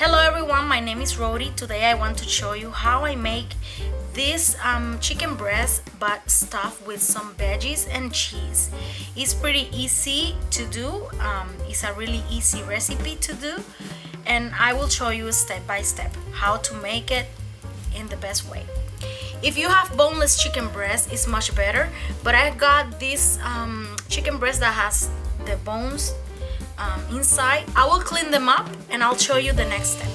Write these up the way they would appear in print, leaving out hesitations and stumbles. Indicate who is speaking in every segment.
Speaker 1: Hello everyone, my name is Rhode. Today I want to show you how I make this chicken breast but stuffed with some veggies and cheese. It's pretty easy to do. It's a really easy recipe to do, and I will show you step by step how to make it in the best way. If you have boneless chicken breast, it's much better, but I got this chicken breast that has the bones inside. I will clean them up and I'll show you the next step.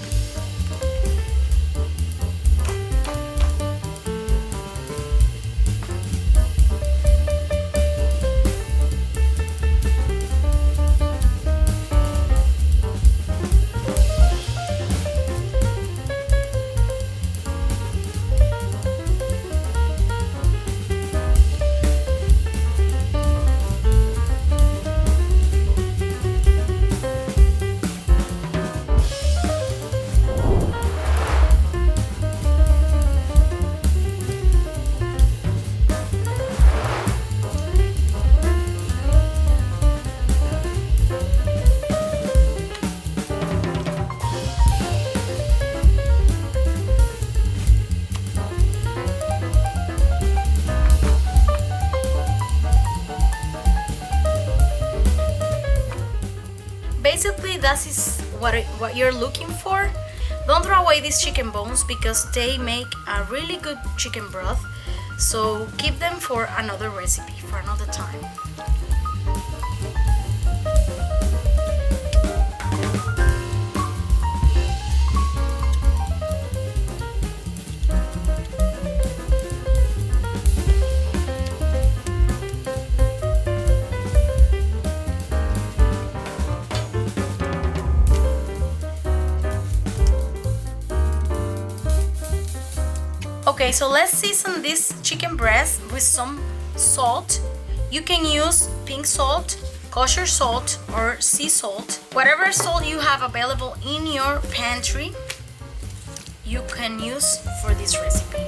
Speaker 1: Basically, that is what you're looking for. Don't throw away these chicken bones because they make a really good chicken broth. So keep them for another recipe, for another time. Okay, so let's season this chicken breast with some salt. You can use pink salt, kosher salt, or sea salt. Whatever salt you have available in your pantry, you can use for this recipe.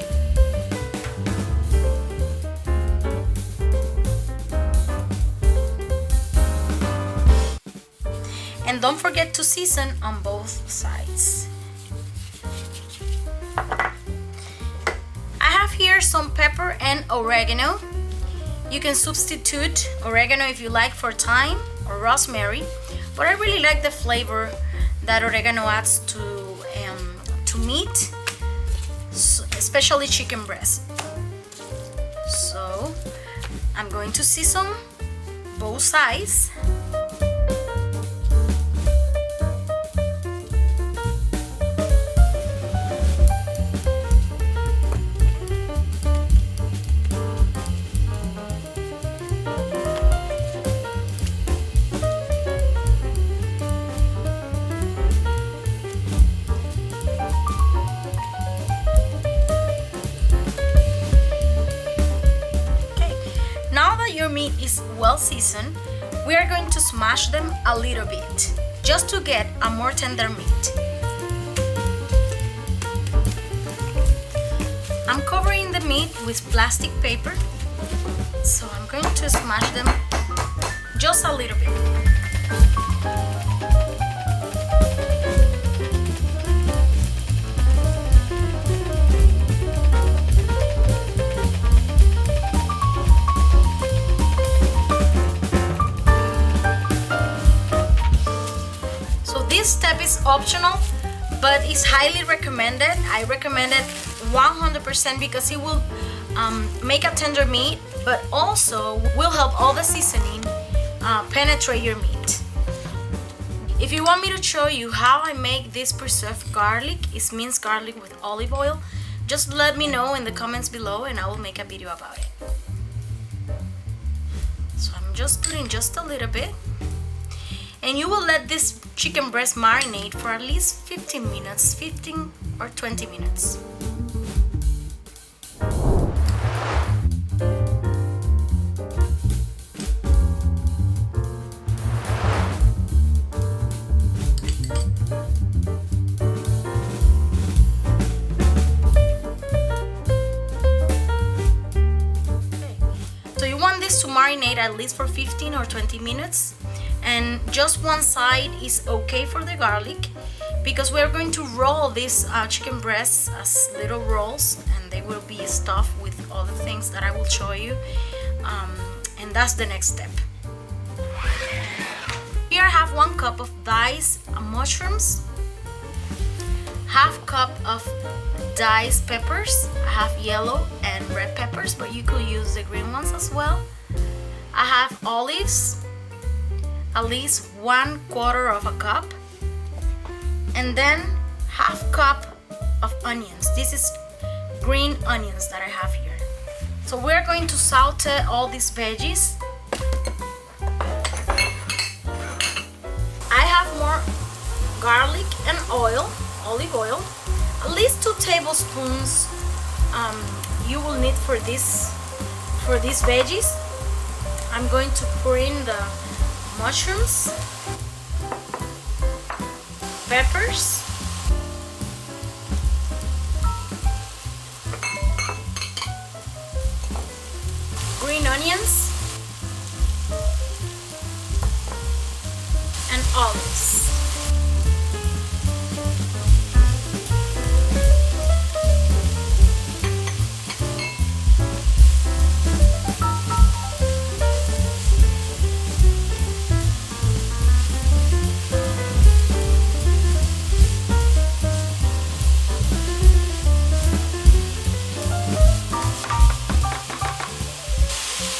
Speaker 1: And don't forget to season on both sides. Here some pepper and oregano. You can substitute oregano if you like for thyme or rosemary, but I really like the flavor that oregano adds to meat, especially chicken breast. So I'm going to season both sides. Your meat is well seasoned, we are going to smash them a little bit just to get a more tender meat. I'm covering the meat with plastic paper, so I'm going to smash them just a little bit. This step is optional, but it's highly recommended. I recommend it 100% because it will make a tender meat, but also will help all the seasoning penetrate your meat. If you want me to show you how I make this preserved garlic, it's minced garlic with olive oil, just let me know in the comments below and I will make a video about it. So I'm just putting just a little bit. And you will let this chicken breast marinate for at least 15 minutes, 15 or 20 minutes. Okay. So you want this to marinate at least for 15 or 20 minutes. And just one side is okay for the garlic. because we're going to roll these chicken breasts as little rolls, and they will be stuffed with all the things that I will show you, and that's the next step. Here I have 1 cup of diced mushrooms, half cup of diced peppers. I have yellow and red peppers, but you could use the green ones as well. I have olives, at least 1/4 cup, and then half cup of onions. This is green onions that I have here. So we're going to saute all these veggies. I have more garlic and oil, olive oil, at least 2 tablespoons you will need for these veggies. I'm going to pour in the mushrooms, peppers, green onions, and olives.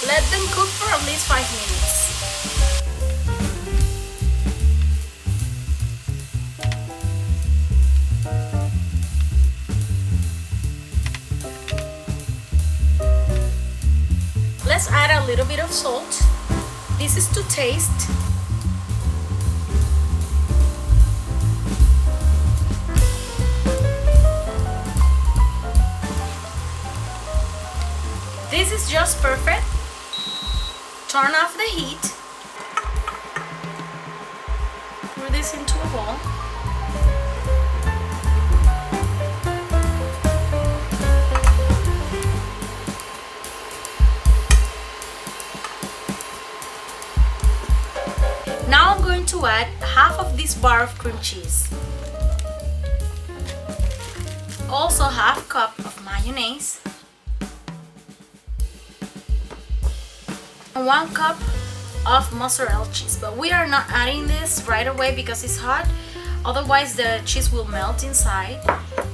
Speaker 1: Let them cook for at least 5 minutes. Let's add a little bit of salt. This is to taste. This is just perfect. Turn off the heat. Pour this into a bowl. Now I'm going to add half of this bar of cream cheese. Also half cup of mayonnaise. 1 cup of mozzarella cheese, but we are not adding this right away because it's hot, otherwise the cheese will melt inside,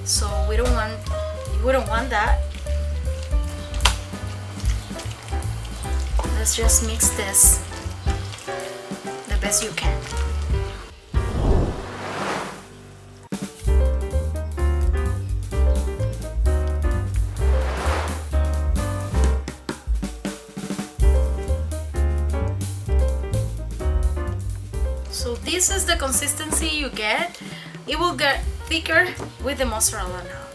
Speaker 1: so we don't want that. Let's just mix this the best you can. So this is the consistency you get. It will get thicker with the mozzarella now.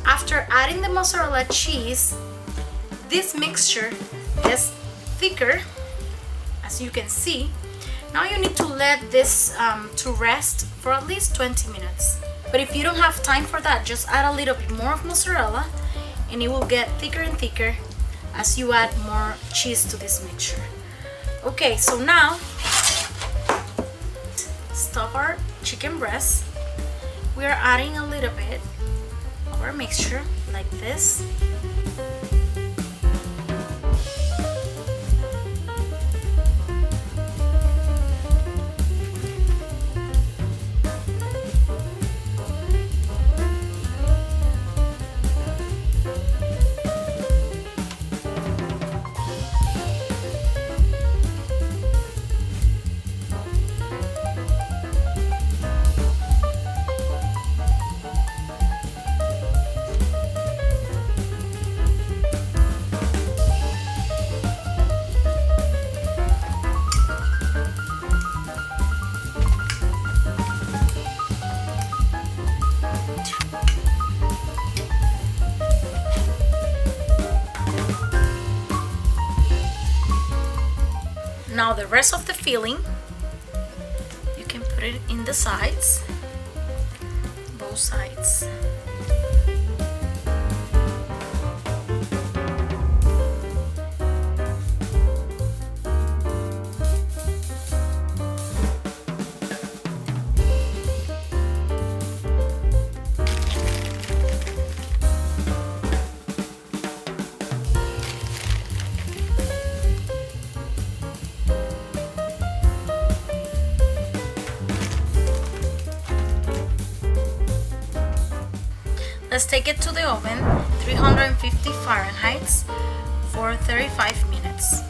Speaker 1: After adding the mozzarella cheese, this mixture is thicker, as you can see. Now you need to let this to rest for at least 20 minutes. But if you don't have time for that, just add a little bit more of mozzarella, and it will get thicker and thicker as you add more cheese to this mixture. Okay, so now stuff our chicken breast. We are adding a little bit of our mixture like this. Now the rest of the filling, you can put it in the sides, both sides. Let's take it to the oven, 350 Fahrenheit for 35 minutes.